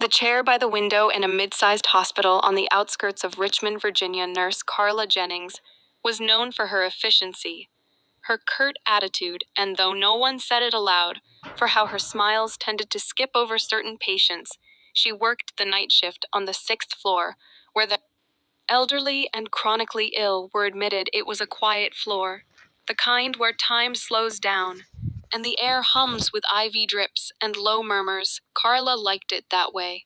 The chair by the window in a mid-sized hospital on the outskirts of Richmond, Virginia, nurse Carla Jennings was known for her efficiency, her curt attitude, and though no one said it aloud, for how her smiles tended to skip over certain patients. She worked the night shift on the 6th floor, where the elderly and chronically ill were admitted. It was a quiet floor, the kind where time slows down, and the air hums with IV drips and low murmurs. Carla liked it that way.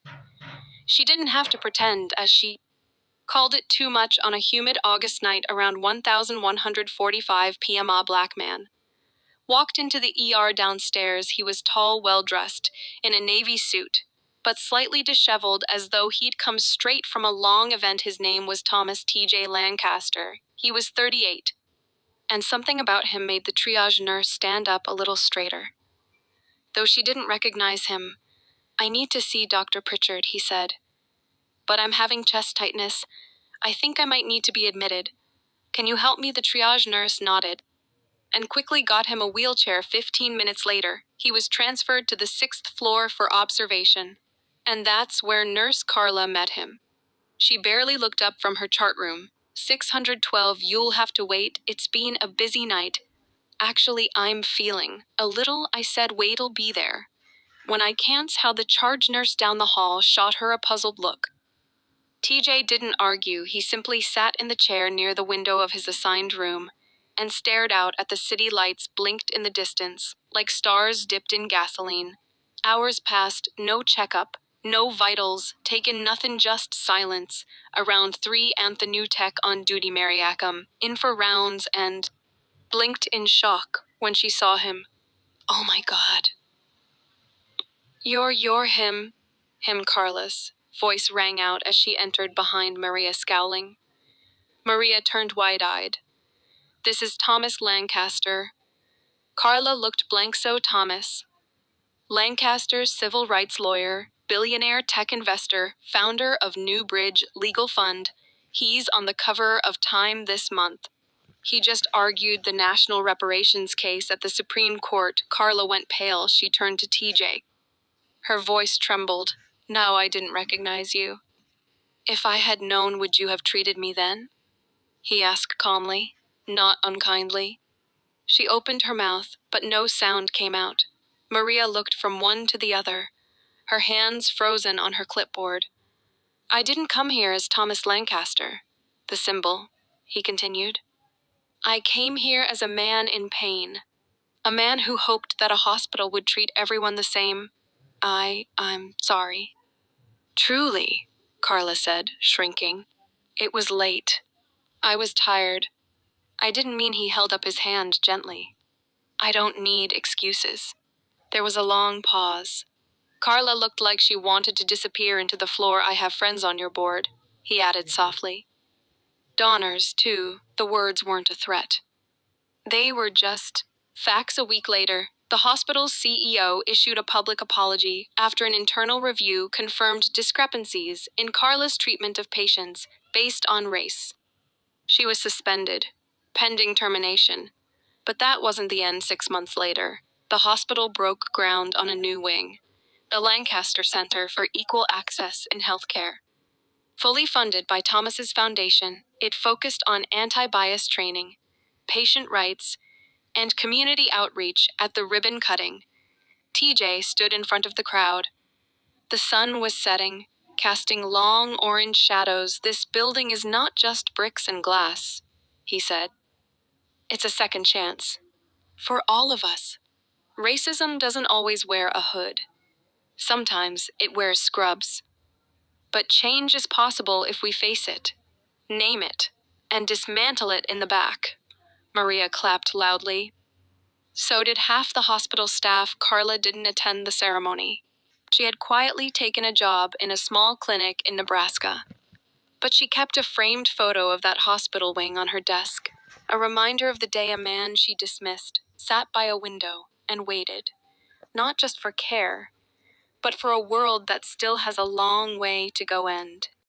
She didn't have to pretend, as she called it too much on a humid August night around 1145 p.m. A black man walked into the ER downstairs. He was tall, well-dressed, in a navy suit, but slightly disheveled as though he'd come straight from a long event. His name was Thomas T.J. Lancaster. He was 38, and something about him made the triage nurse stand up a little straighter. Though she didn't recognize him. "I need to see Dr. Pritchard," he said. "But I'm having chest tightness. I think I might need to be admitted. Can you help me?" The triage nurse nodded and quickly got him a wheelchair. 15 minutes later, he was transferred to the 6th floor for observation. And that's where Nurse Carla met him. She barely looked up from her chart room. 612, "You'll have to wait. It's been a busy night." "Actually, I'm feeling a little," I said. "Wait'll be there." When I can't, how the charge nurse down the hall shot her a puzzled look. TJ didn't argue. He simply sat in the chair near the window of his assigned room and stared out at the city. Lights blinked in the distance, like stars dipped in gasoline. Hours passed, no checkup, no vitals, taken nothing, just silence. Around 3, the new tech on duty, Mariacum, in for rounds, and blinked in shock when she saw him. "Oh my God. You're him." "Him, Carlos," voice rang out as she entered behind Maria, scowling. Maria turned wide-eyed. "This is Thomas Lancaster." Carla looked blank. "So Thomas Lancaster's civil rights lawyer, billionaire tech investor, founder of New Bridge Legal Fund. He's on the cover of Time this month. He just argued the national reparations case at the Supreme Court." Carla went pale. She turned to TJ. Her voice trembled. "No, I didn't recognize you." "If I had known, would you have treated me then?" he asked calmly, not unkindly. She opened her mouth, but no sound came out. Maria looked from one to the other, her hands frozen on her clipboard. "I didn't come here as Thomas Lancaster, the symbol," he continued. "I came here as a man in pain, a man who hoped that a hospital would treat everyone the same. I'm sorry." "Truly," Carla said, shrinking. "It was late. I was tired. I didn't mean." He held up his hand gently. "I don't need excuses." There was a long pause. Carla looked like she wanted to disappear into the floor. "I have friends on your board," he added softly. "Donors, too." The words weren't a threat. They were just facts. A week later, the hospital's CEO issued a public apology after an internal review confirmed discrepancies in Carla's treatment of patients based on race. She was suspended, pending termination. But that wasn't the end. 6 months later, the hospital broke ground on a new wing, the Lancaster Center for Equal Access in Healthcare. Fully funded by Thomas's foundation, it focused on anti-bias training, patient rights, and community outreach. At the ribbon cutting, TJ stood in front of the crowd. The sun was setting, casting long orange shadows. "This building is not just bricks and glass," he said. "It's a second chance. For all of us. Racism doesn't always wear a hood. Sometimes it wears scrubs. But change is possible if we face it, name it, and dismantle it." In the back, Maria clapped loudly. So did half the hospital staff. Carla didn't attend the ceremony. She had quietly taken a job in a small clinic in Nebraska. But she kept a framed photo of that hospital wing on her desk, a reminder of the day a man she dismissed sat by a window and waited, not just for care, but for a world that still has a long way to go. End.